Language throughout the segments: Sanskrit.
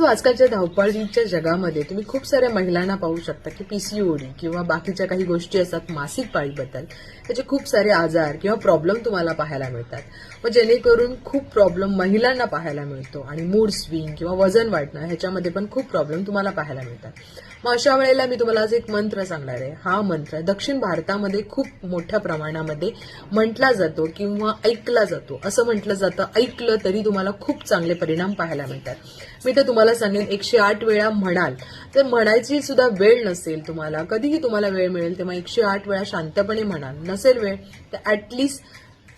आजकालच्या धावपळीच्या जगामध्ये तुम्ही खूप साऱ्या महिलांना पाहू शकता की पीसीओडी किंवा बाकीच्या काही गोष्टी असतात मासिक पाळीबद्दल त्याचे खूप सारे आजार किंवा प्रॉब्लेम तुम्हाला पाहायला मिळतात. मग जेणेकरून खूप प्रॉब्लेम महिलांना पाहायला मिळतो आणि मूड स्विंग किंवा वजन वाढणं ह्याच्यामध्ये पण खूप प्रॉब्लेम तुम्हाला पाहायला मिळतात. मग अशा वेळेला मी तुम्हाला आज एक मंत्र सांगणार आहे. हा मंत्र दक्षिण भारतामध्ये खूप मोठ्या प्रमाणामध्ये म्हटला जातो किंवा ऐकला जातो. असं म्हटलं जातं, ऐकलं तरी तुम्हाला खूप चांगले परिणाम पाहायला मिळतात. मी तर तुम्हाला सांगेन 108 वेळा म्हणाल तर म्हणायची सुद्धा वेळ नसेल तुम्हाला, कधीही तुम्हाला वेळ मिळेल तेव्हा 108 वेळा शांतपणे म्हणाल. नसेल वेळ तर ऍटलिस्ट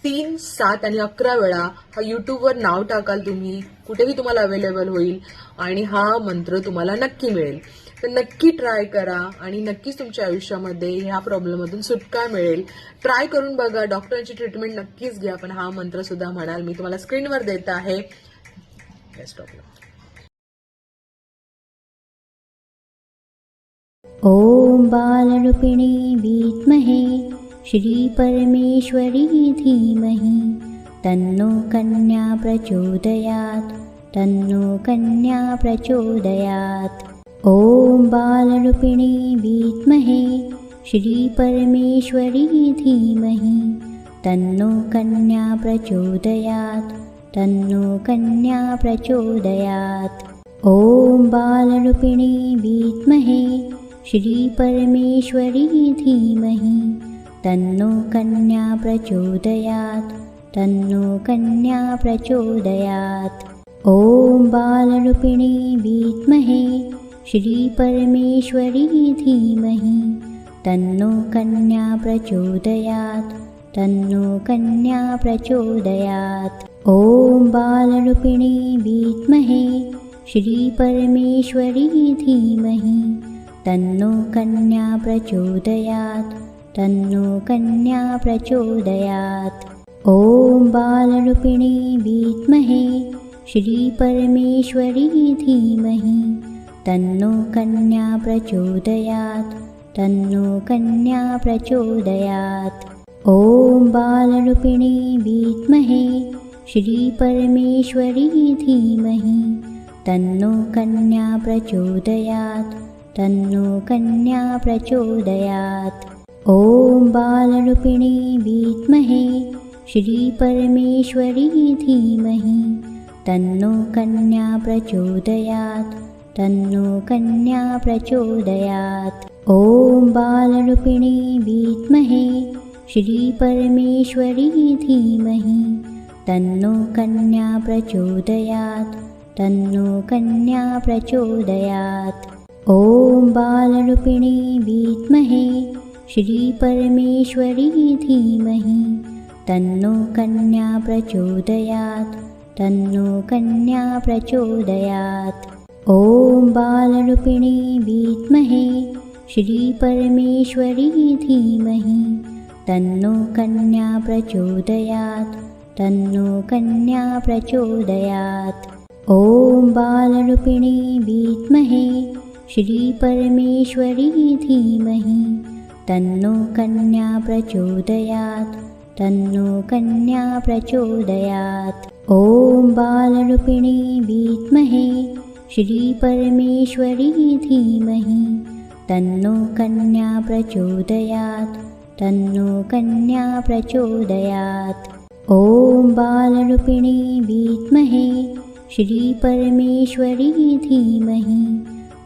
3, 7 आणि 11 वेळा हा युट्यूबवर नाव टाकाल तुम्ही, कुठेही तुम्हाला अवेलेबल होईल आणि हा मंत्र तुम्हाला नक्की मिळेल. तर नक्की ट्राय करा आणि नक्कीच तुमच्या आयुष्यामध्ये ह्या प्रॉब्लेममधून सुटका मिळेल. ट्राय करून बघा, डॉक्टरांची ट्रीटमेंट नक्कीच घ्या, पण हा मंत्र सुद्धा म्हणाल. मी तुम्हाला स्क्रीनवर देत आहे. Best of luck. ॐ बालरूपिणी विद्महे श्रीपरमेश्वरी धीमहि तन्नो कन्या प्रचोदयात् तन्नो कन्या प्रचोदयात्. ॐ बालरूपिणी विद्महे श्रीपरमेश्वरी धीमहि तन्नो कन्या प्रचोदयात् तन्नो कन्या प्रचोदयात्. ॐ बालरूपिणी विद्महे श्रीपरमेश्वरी धीमहि तन्नो कन्या प्रचोदयात् तन्नो कन्या प्रचोदयात्. ॐ बालरूपिणी विद्महे श्रीपरमेश्वरी धीमहि तन्नो कन्या प्रचोदयात् तन्नो कन्या प्रचोदयात्. ॐ बालरूपिणी विद्महे श्रीपरमेश्वरी धीमहि तन्नो कन्या प्रचोदयात् तन्नो कन्या प्रचोदयात्. ॐ बालरूपिणी विद्महे श्रीपरमेश्वरी धीमहि तन्नो कन्या प्रचोदयात् तन्नो कन्या प्रचोदयात्. ॐ बालरूपिणी विद्महे श्रीपरमेश्वरी धीमहि तन्नो कन्या प्रचोदयात् तन्नो कन्या प्रचोदयात्. ॐ बालरूपिणी विद्महे श्रीपरमेश्वरी धीमहि तन्नो कन्या प्रचोदयात् तन्नो कन्या प्रचोदयात्. ॐ बालरूपिणी विद्महे श्रीपरमेश्वरी धीमहि तन्नो कन्या प्रचोदयात् तन्नो कन्या प्रचोदयात्. ॐ बालरूपिणी विद्महे श्रीपरमेश्वरी धीमहि तन्नो कन्या प्रचोदयात् तन्नो कन्या प्रचोदयात्. ॐ बालरूपिणी विद्महे श्रीपरमेश्वरी धीमहि तन्नो कन्या प्रचोदयात् तन्नो कन्या प्रचोदयात्. ॐ बालरूपिणी विद्महे श्रीपरमेश्वरी धीमहि तन्नो कन्या प्रचोदयात् तन्नो कन्या प्रचोदयात्. ॐ बालरूपिणी विद्महे श्रीपरमेश्वरी धीमहि तन्नो कन्या प्रचोदयात् तन्नो कन्या प्रचोदयात्. ॐ बालरूपिणी विद्महे श्रीपरमेश्वरी धीमहि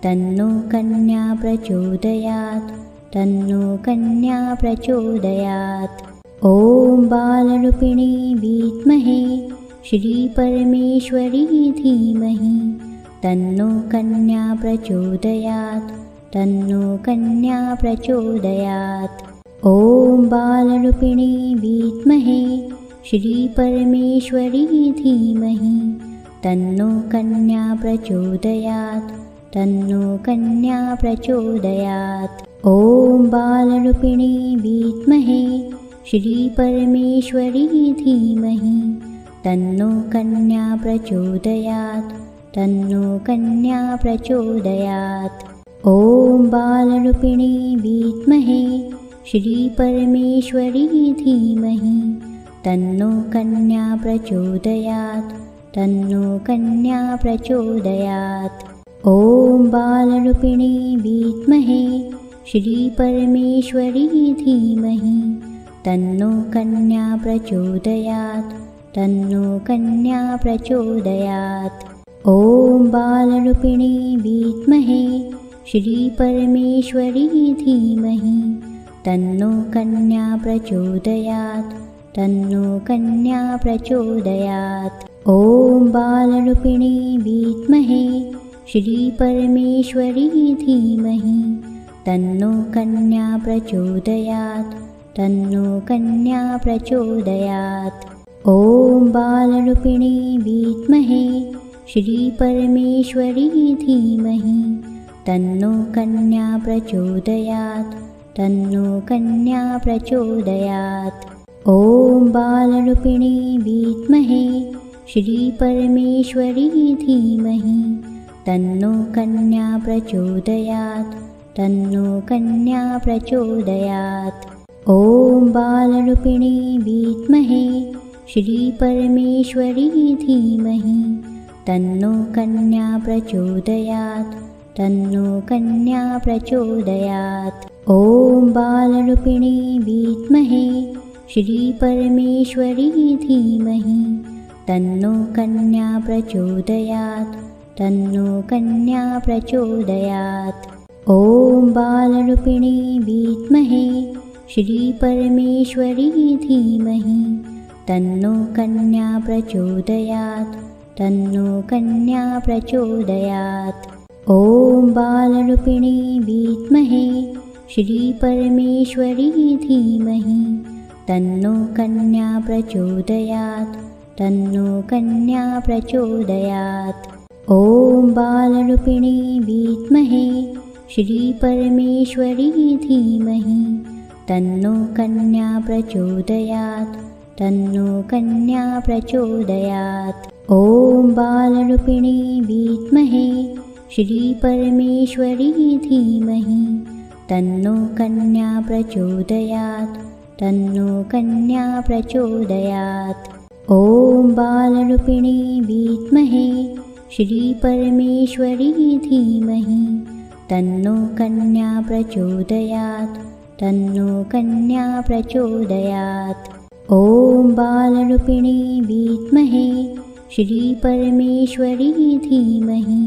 तन्नो कन्या प्रचोदयात् तन्नो कन्या प्रचोदयात्. ॐ बालरूपिणी विद्महे श्रीपरमेश्वरी धीमहि तन्नो कन्या प्रचोदयात् तन्नो कन्या प्रचोदयात्. ॐ बालरूपिणी विद्महे श्रीपरमेश्वरी धीमहि तन्नो कन्या प्रचोदयात् तन्नो कन्या प्रचोदयात्. ॐ बालरूपिणी विद्महे श्रीपरमेश्वरी धीमहि तन्नो कन्या प्रचोदयात् तन्नो कन्या प्रचोदयात्. ॐ बालरूपिणी विद्महे श्रीपरमेश्वरी धीमहि तन्नो कन्या प्रचोदयात् तन्नो कन्या प्रचोदयात्। ॐ बालरूपिणी विद्महे श्रीपरमेश्वरी धीमहि तन्नो कन्या प्रचोदयात्। तन्नो कन्या प्रचोदयात्। ॐ बालरूपिणी विद्महे श्रीपरमेश्वरी धीमहि तन्नो कन्या प्रचोदयात्। तन्नो कन्या प्रचोदयात्। ॐ बालरूपिणी विद्महे श्रीपरमेश्वरी धीमहि तन्नो कन्या प्रचोदयात्। तन्नो कन्या प्रचोदयात्। ॐ बालरूपिणी विद्महे श्रीपरमेश्वरी धीमहि तन्नो कन्या प्रचोदयात्। तन्नो कन्या प्रचोदयात्। ॐ बालरूपिणी विद्महे श्रीपरमेश्वरी धीमहि तन्नो कन्या प्रचोदयात्। तन्नो कन्या प्रचोदयात्। ॐ बालरूपिणी विद्महे श्रीपरमेश्वरी धीमहि तन्नो कन्या प्रचोदयात्। तन्नो कन्या प्रचोदयात्। ॐ बालरूपिणी विद्महे श्रीपरमेश्वरी धीमहि तन्नो कन्या प्रचोदयात्। तन्नो कन्या प्रचोदयात्। ॐ बालरूपिणी विद्महे श्रीपरमेश्वरी धीमहि तन्नो कन्या प्रचोदयात्। तन्नो कन्या प्रचोदयात्। ॐ बालरूपिणी विद्महे श्रीपरमेश्वरी धीमहि तन्नो कन्या प्रचोदयात्। तन्नो कन्या प्रचोदयात्। ॐ बालरूपिणी विद्महे श्रीपरमेश्वरी धीमहि तन्नो कन्या प्रचोदयात्। तन्नो कन्या प्रचोदयात्। ॐ बालरूपिणी विद्महे श्रीपरमेश्वरी धीमहि तन्नो कन्या प्रचोदयात्। तन्नो कन्या प्रचोदयात्। ॐ बालरूपिणी विद्महे श्रीपरमेश्वरी धीमहि तन्नो कन्या प्रचोदयात्। तन्नो कन्या प्रचोदयात्। ॐ बालरूपिणी विद्महे श्रीपरमेश्वरी धीमहि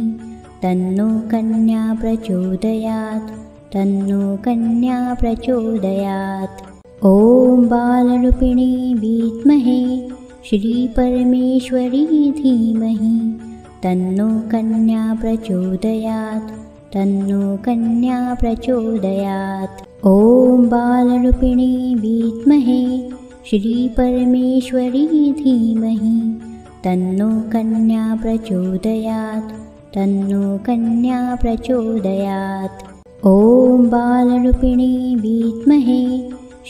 तन्नो कन्या प्रचोदयात्। तन्नो कन्या प्रचोदयात्। ॐ बालरूपिणी विद्महे श्रीपरमेश्वरी धीमहि तन्नो कन्या प्रचोदयात्। तन्नो कन्या प्रचोदयात्। ॐ बालरूपिणी विद्महे श्रीपरमेश्वरी धीमहि तन्नो कन्या प्रचोदयात्। तन्नो कन्या प्रचोदयात्। ॐ बालरूपिणी विद्महे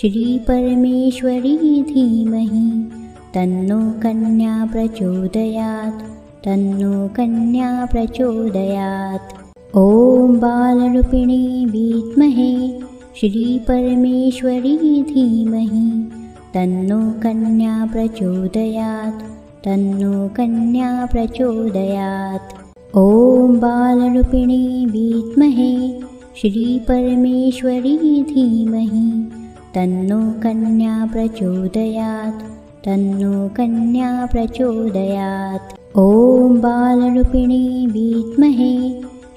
श्रीपरमेश्वरी धीमहि तन्नो कन्या प्रचोदयात्। तन्नो कन्या प्रचोदयात्। ॐ बालरूपिणी विद्महे श्रीपरमेश्वरी धीमहि तन्नो कन्या प्रचोदयात्। तन्नो कन्या प्रचोदयात्। ॐ बालरूपिणी विद्महे श्रीपरमेश्वरी धीमहि तन्नो कन्या प्रचोदयात्। तन्नो कन्या प्रचोदयात्। ॐ बालरूपिणी विद्महे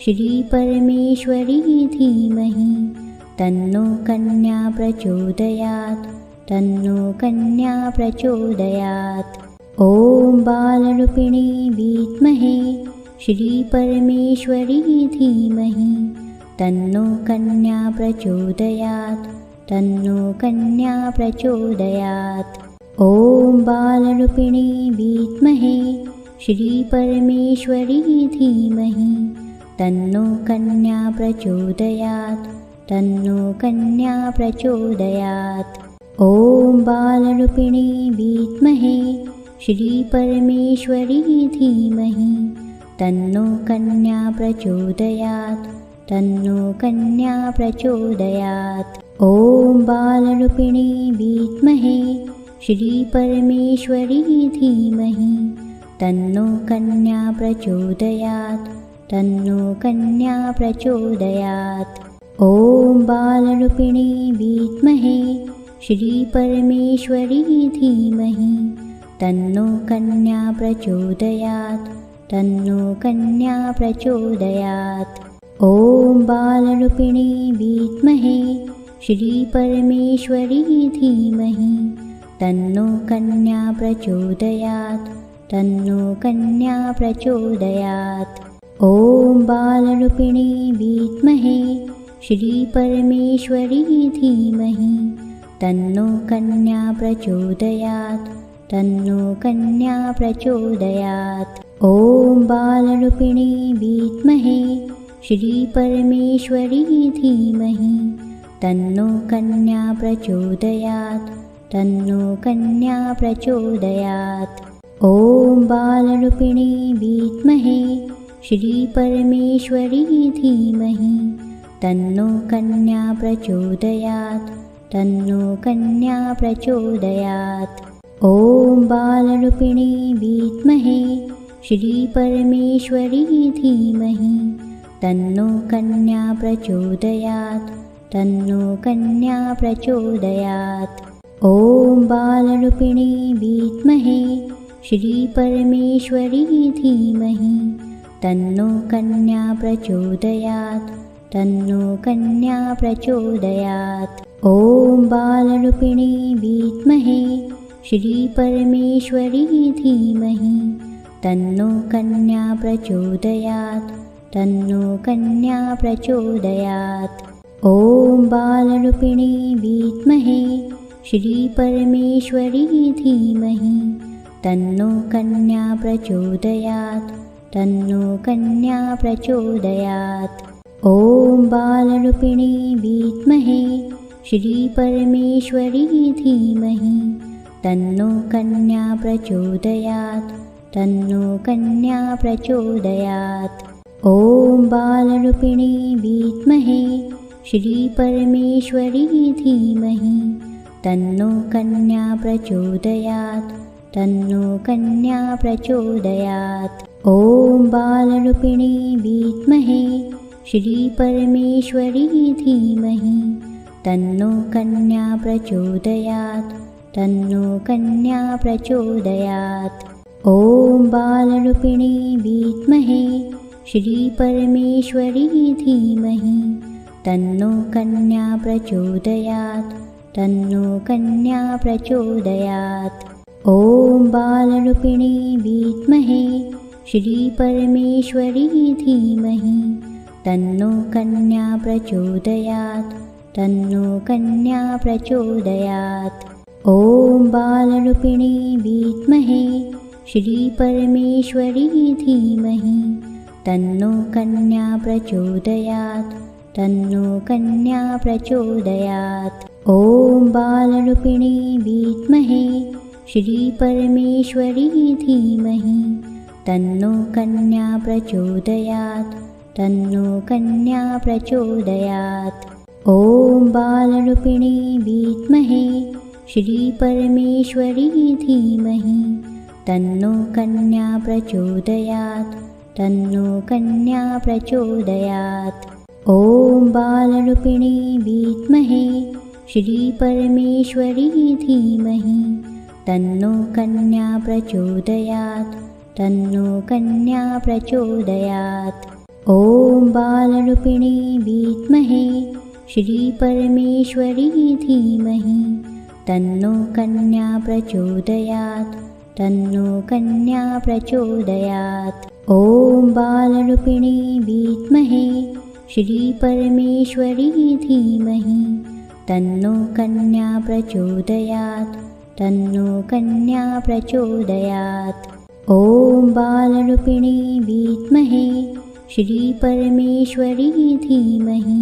श्रीपरमेश्वरी धीमहि तन्नो कन्या प्रचोदयात्। तन्नो कन्या प्रचोदयात्। ॐ बालरूपिणी विद्महे श्रीपरमेश्वरी धीमहि तन्नो कन्या प्रचोदयात्। तन्नो कन्या प्रचोदयात्। ॐ बालरूपिणी विद्महे श्रीपरमेश्वरी धीमहि तन्नो कन्या प्रचोदयात्। तन्नो कन्या प्रचोदयात्। ॐ बालरूपिणी विद्महे श्रीपरमेश्वरी धीमहि तन्नो कन्या प्रचोदयात्। तन्नो कन्या प्रचोदयात्। ॐ बालरूपिणी विद्महे श्रीपरमेश्वरी धीमहि तन्नो कन्या प्रचोदयात् तन्नो कन्या प्रचोदयात्। ॐ बालरूपिणी विद्महे श्रीपरमेश्वरी धीमहि तन्नो कन्या प्रचोदयात् तन्नो कन्या प्रचोदयात्। ॐ बालरूपिणी विद्महे श्रीपरमेश्वरी धीमहि तन्नो कन्या प्रचोदयात् तन्नो कन्या प्रचोदयात्। ॐ बालरूपिणी विद्महे श्रीपरमेश्वरी धीमहि तन्नो कन्या प्रचोदयात् तन्नो कन्या प्रचोदयात्। ॐ बालरूपिणी विद्महे श्रीपरमेश्वरी धीमहि तन्नो कन्या प्रचोदयात् तन्नो कन्या प्रचोदयात्। ॐ बालरूपिणी विद्महे श्रीपरमेश्वरी धीमहि तन्नो कन्या प्रचोदयात् तन्नो कन्या प्रचोदयात्। ॐ बालरूपिणी विद्महे श्रीपरमेश्वरी धीमहि तन्नो कन्या प्रचोदयात् तन्नो कन्या प्रचोदयात्। ॐ बालरूपिणी विद्महे श्रीपरमेश्वरी धीमहि तन्नो कन्या प्रचोदयात् तन्नो कन्या प्रचोदयात्। ॐ बालरूपिणी विद्महे श्रीपरमेश्वरी धीमहि तन्नो कन्या प्रचोदयात् तन्नो कन्या प्रचोदयात्। ॐ बालरूपिणी विद्महे श्रीपरमेश्वरी धीमहि तन्नो कन्या प्रचोदयात् तन्नो कन्या प्रचोदयात्। ॐ बालरूपिणी विद्महे श्रीपरमेश्वरी धीमहि तन्नो कन्या प्रचोदयात् तन्नो कन्या प्रचोदयात्। ॐ बालरूपिणी विद्महे श्रीपरमेश्वरी धीमहि तन्नो कन्या प्रचोदयात् तन्नो कन्या प्रचोदयात्। ॐ बालरूपिणी विद्महे श्रीपरमेश्वरी धीमहि तन्नो कन्या प्रचोदयात् तन्नो कन्या प्रचोदयात्। ॐ बालरूपिणी विद्महे श्रीपरमेश्वरी धीमहि तन्नो कन्या प्रचोदयात् तन्नो कन्या प्रचोदयात्। ॐ बालरूपिणी विद्महे श्रीपरमेश्वरी धीमहि तन्नो कन्या प्रचोदयात् तन्नो कन्या प्रचोदयात्। ॐ बालरूपिणी विद्महे श्रीपरमेश्वरी धीमहि तन्नो कन्या प्रचोदयात् तन्नो कन्या प्रचोदयात्। ॐ बालरूपिणी विद्महे श्रीपरमेश्वरी धीमहि तन्नो कन्या प्रचोदयात् तन्नो कन्या प्रचोदयात्। ॐ बालरूपिणी विद्महे श्रीपरमेश्वरी धीमहि तन्नो कन्या प्रचोदयात् तन्नो कन्या प्रचोदयात्। ॐ बालरूपिणी विद्महे श्रीपरमेश्वरी धीमहि तन्नो कन्या प्रचोदयात् तन्नो कन्या प्रचोदयात्। ॐ बालरूपिणी विद्महे श्रीपरमेश्वरी धीमहि तन्नो कन्या प्रचोदयात् तन्नो कन्या प्रचोदयात्। ॐ बालरूपिणी विद्महे श्रीपरमेश्वरी धीमहि तन्नो कन्या प्रचोदयात् तन्नो कन्या प्रचोदयात्। ॐ बालरूपिणी विद्महे श्रीपरमेश्वरी धीमहि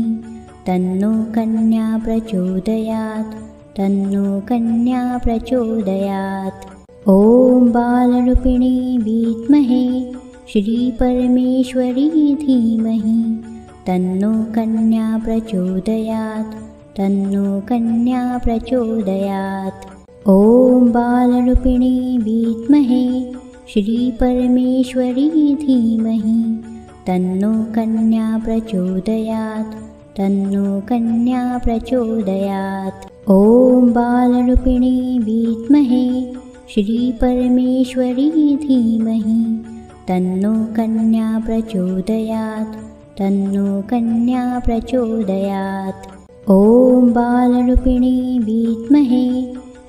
तन्नो कन्या प्रचोदयात् तन्नो कन्या प्रचोदयात्। ॐ बालरूपिणी विद्महे श्रीपरमेश्वरी धीमहि तन्नो कन्या प्रचोदयात् तन्नो कन्या प्रचोदयात्। ॐ बालरूपिणी विद्महे श्रीपरमेश्वरी धीमहि तन्नो कन्या प्रचोदयात् तन्नो कन्या प्रचोदयात्। ॐ बालरूपिणी विद्महे श्रीपरमेश्वरी धीमहि तन्नो कन्या प्रचोदयात् तन्नो कन्या प्रचोदयात्। ॐ बालरूपिणी विद्महे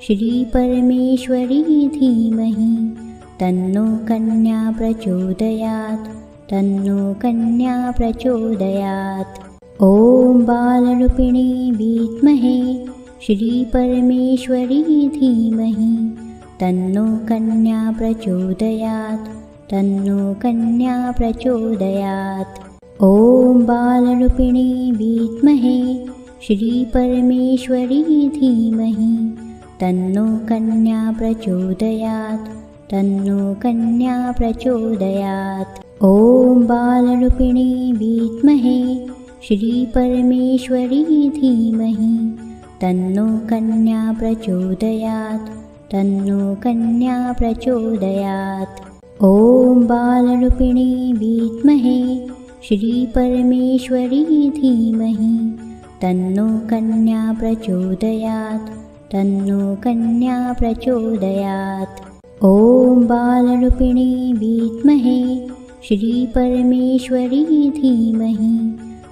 श्रीपरमेश्वरी धीमहि तन्नो कन्या प्रचोदयात् तन्नो कन्या प्रचोदयात्। ॐ बालरूपिणी विद्महे श्रीपरमेश्वरी धीमहि तन्नो कन्या प्रचोदयात् तन्नो कन्या प्रचोदयात्। ॐ बालरूपिणी विद्महे श्रीपरमेश्वरी धीमहि तन्नो कन्या प्रचोदयात् तन्नो कन्या प्रचोदयात्। ॐ बालरूपिणी विद्महे श्रीपरमेश्वरी धीमहि तन्नो कन्या प्रचोदयात् तन्नो कन्या प्रचोदयात्। ॐ बालरूपिणी विद्महे श्रीपरमेश्वरी धीमहि तन्नो कन्या प्रचोदयात् तन्नो कन्या प्रचोदयात्। ॐ बालरूपिणी विद्महे श्रीपरमेश्वरी धीमहि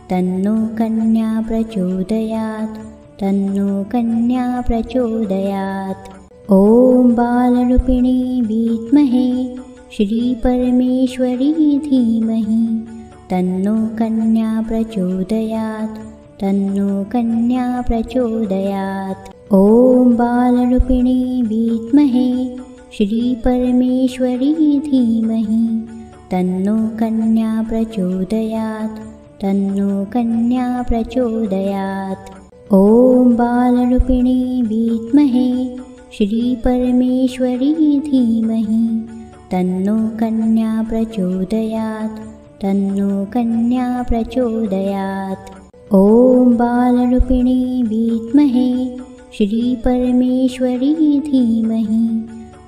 तन्नो कन्या प्रचोदयात् तन्नो कन्या प्रचोदयात्। ॐ बालरूपिणी विद्महे श्रीपरमेश्वरी धीमहि तन्नो कन्या प्रचोदयात् तन्नो कन्या प्रचोदयात्। ॐ बालरूपिणी विद्महे श्रीपरमेश्वरी धीमहि तन्नो कन्या प्रचोदयात् तन्नो कन्या प्रचोदयात्। ॐ बालरूपिणी विद्महे श्रीपरमेश्वरी धीमहि तन्नो कन्या प्रचोदयात् तन्नो कन्या प्रचोदयात्। ॐ बालरूपिणी विद्महे श्रीपरमेश्वरी धीमहि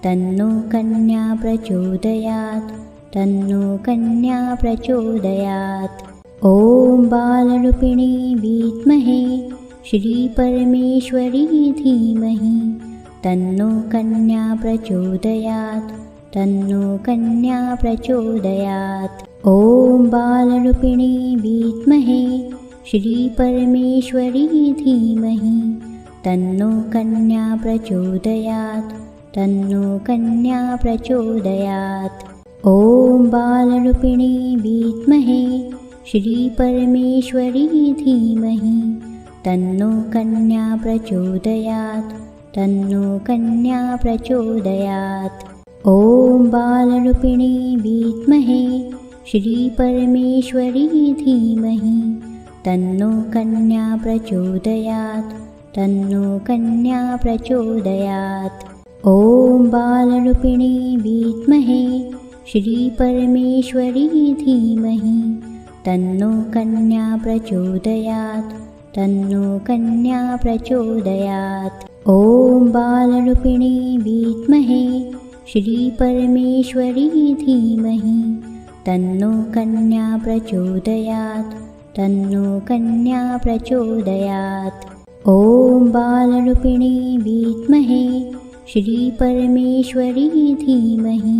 तन्नो कन्या प्रचोदयात् तन्नो कन्या प्रचोदयात्। ॐ बालरूपिणी विद्महे श्रीपरमेश्वरी धीमहि तन्नो कन्या प्रचोदयात् तन्नो कन्या प्रचोदयात्। ॐ बालरूपिणी विद्महे श्रीपरमेश्वरी धीमहि तन्नो कन्या प्रचोदयात् तन्नो कन्या प्रचोदयात्। ॐ बालरूपिणी विद्महे श्रीपरमेश्वरी धीमहि तन्नो कन्या प्रचोदयात् तन्नो कन्या प्रचोदयात्। ॐ बालरूपिणी विद्महे श्रीपरमेश्वरी धीमहि तन्नो कन्या प्रचोदयात् तन्नो कन्या प्रचोदयात्। ॐ बालरूपिणी विद्महे श्रीपरमेश्वरी धीमहि तन्नो कन्या प्रचोदयात् तन्नो कन्या प्रचोदयात्। ॐ बालरूपिणी विद्महे श्रीपरमेश्वरी धीमहि तन्नो कन्या प्रचोदयात् तन्नो कन्या प्रचोदयात्। ॐ बालरूपिणी विद्महे श्रीपरमेश्वरी धीमहि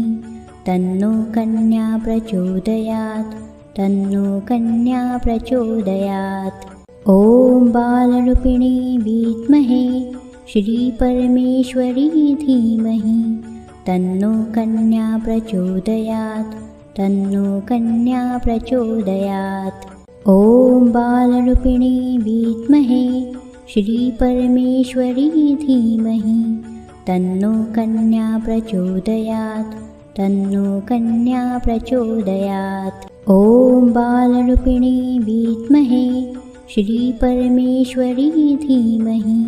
तन्नो कन्या प्रचोदयात् तन्नो कन्या प्रचोदयात्। ॐ बालरूपिणी विद्महे श्रीपरमेश्वरी धीमहि तन्नो कन्या प्रचोदयात् तन्नो कन्या प्रचोदयात्। ॐ बालरूपिणी विद्महे श्रीपरमेश्वरी धीमहि तन्नो कन्या प्रचोदयात् तन्नो कन्या प्रचोदयात्। ॐ बालरूपिणी विद्महे श्रीपरमेश्वरी धीमहि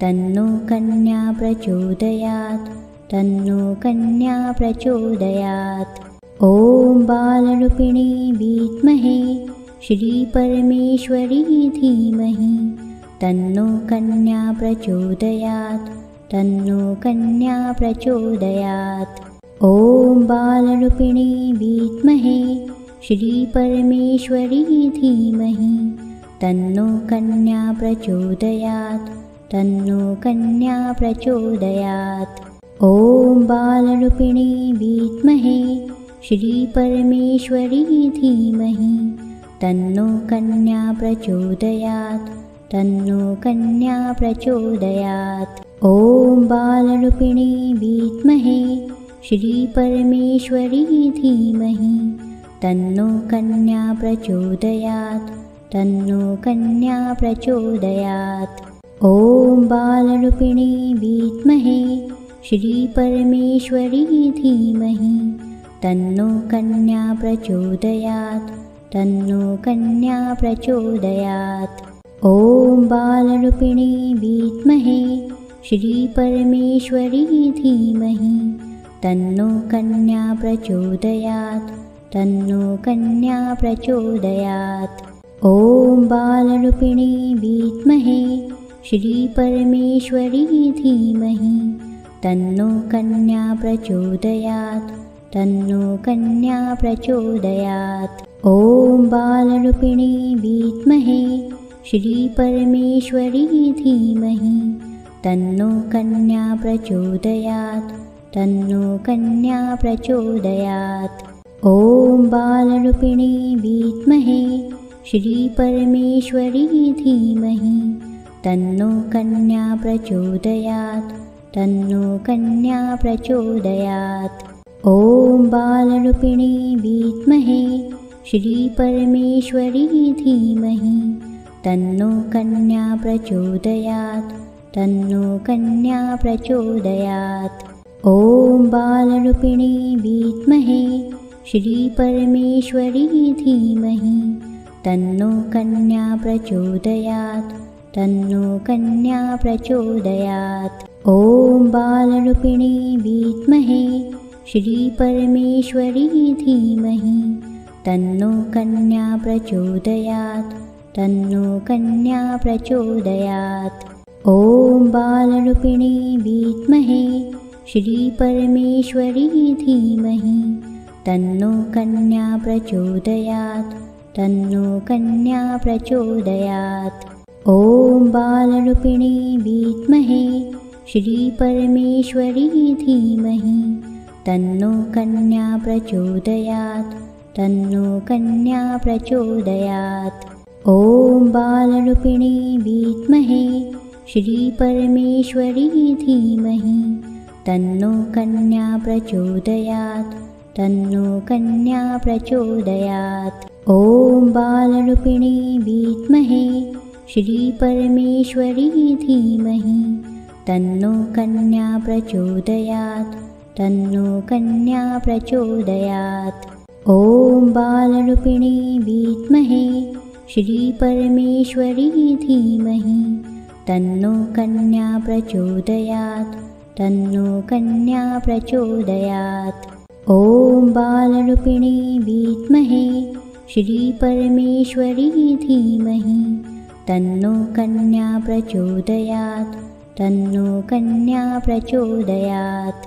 तन्नो कन्या प्रचोदयात् तन्नो कन्या प्रचोदयात्। ॐ बालरूपिणी विद्महे श्रीपरमेश्वरी धीमहि तन्नो कन्या प्रचोदयात् तन्नो कन्या प्रचोदयात्। ॐ बालरूपिणी विद्महे श्रीपरमेश्वरी धीमहि तन्नो कन्या प्रचोदयात् तन्नो कन्या प्रचोदयात् ॐ बालरूपिणी विद्महे श्रीपरमेश्वरी धीमहि तन्नो कन्या प्रचोदयात् तन्नो कन्या प्रचोदयात् ॐ बालरूपिणी विद्महे श्रीपरमेश्वरी धीमहि तन्नो कन्या प्रचोदयात् तन्नो कन्या प्रचोदयात् ॐ बालरूपिणी विद्महे श्रीपरमेश्वरी धीमहि तन्नो कन्या प्रचोदयात् तन्नो कन्या प्रचोदयात् ॐ बालरूपिणी विद्महे श्रीपरमेश्वरी धीमहि तन्नो कन्या प्रचोदयात् तन्नो कन्या प्रचोदयात् ॐ बालरूपिणी विद्महे श्रीपरमेश्वरी धीमहि तन्नो कन्या प्रचोदयात् तन्नो कन्या प्रचोदयात् ॐ बालरूपिणी विद्महे श्रीपरमेश्वरी धीमहि तन्नो कन्या प्रचोदयात् तन्नो कन्या प्रचोदयात् ॐ बालरूपिणी विद्महे श्रीपरमेश्वरी धीमहि तन्नो कन्या प्रचोदयात् तन्नो कन्या प्रचोदयात् ॐ बालरूपिणी विद्महे श्रीपरमेश्वरी धीमहि तन्नो कन्या प्रचोदयात् तन्नो कन्या प्रचोदयात् ॐ बालरूपिणी विद्महे श्रीपरमेश्वरी धीमहि तन्नो कन्या प्रचोदयात् तन्नो कन्या प्रचोदयात् ॐ बालरूपिणी विद्महे श्रीपरमेश्वरी धीमहि तन्नो कन्या प्रचोदयात् तन्नो कन्या प्रचोदयात् ॐ बालरूपिणी विद्महे श्रीपरमेश्वरी धीमहि तन्नो कन्या प्रचोदयात् तन्नो कन्या प्रचोदयात् ॐ बालरूपिणी विद्महे श्रीपरमेश्वरी धीमहि तन्नो कन्या प्रचोदयात् तन्नो कन्या प्रचोदयात् ॐ बालरूपिणी विद्महे श्रीपरमेश्वरी धीमहि तन्नो कन्या प्रचोदयात् तन्नो कन्या प्रचोदयात् ॐ बालरूपिणी विद्महे श्रीपरमेश्वरी धीमहि तन्नो कन्या प्रचोदयात् तन्नो कन्या प्रचोदयात् ॐ बालरूपिणी विद्महे श्रीपरमेश्वरी धीमहि तन्नो कन्या प्रचोदयात् तन्नो कन्या प्रचोदयात् ॐ बालरूपिणी विद्महे श्रीपरमेश्वरी धीमहि तन्नो कन्या प्रचोदयात् तन्नो कन्या प्रचोदयात्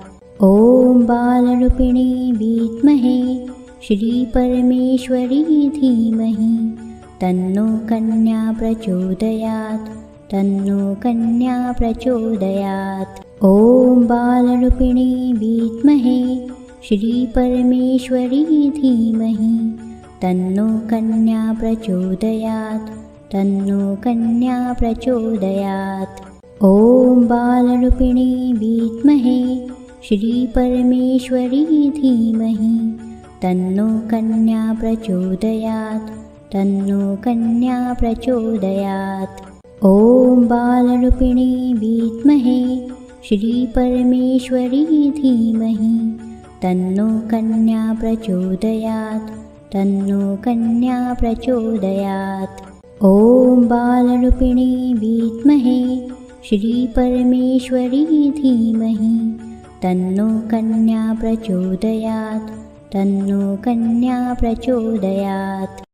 ॐ बालरूपिणी विद्महे श्रीपरमेश्वरी धीमहि तन्नो कन्या प्रचोदयात् तन्नो कन्या प्रचोदयात् ॐ बालरूपिणी विद्महे श्रीपरमेश्वरी धीमहि तन्नो कन्या प्रचोदयात् तन्नो कन्या प्रचोदयात् ॐ बालरूपिणी विद्महे श्रीपरमेश्वरी धीमहि तन्नो कन्या प्रचोदयात् तन्नो कन्या प्रचोदयात् ॐ बालरूपिणी विद्महे श्रीपरमेश्वरी धीमहि तन्नो कन्या प्रचोदयात् तन्नो कन्या प्रचोदयात् ॐ बालरूपिणी विद्महे श्रीपरमेश्वरी धीमहि तन्नो कन्या प्रचोदयात् तन्नो कन्या प्रचोदयात्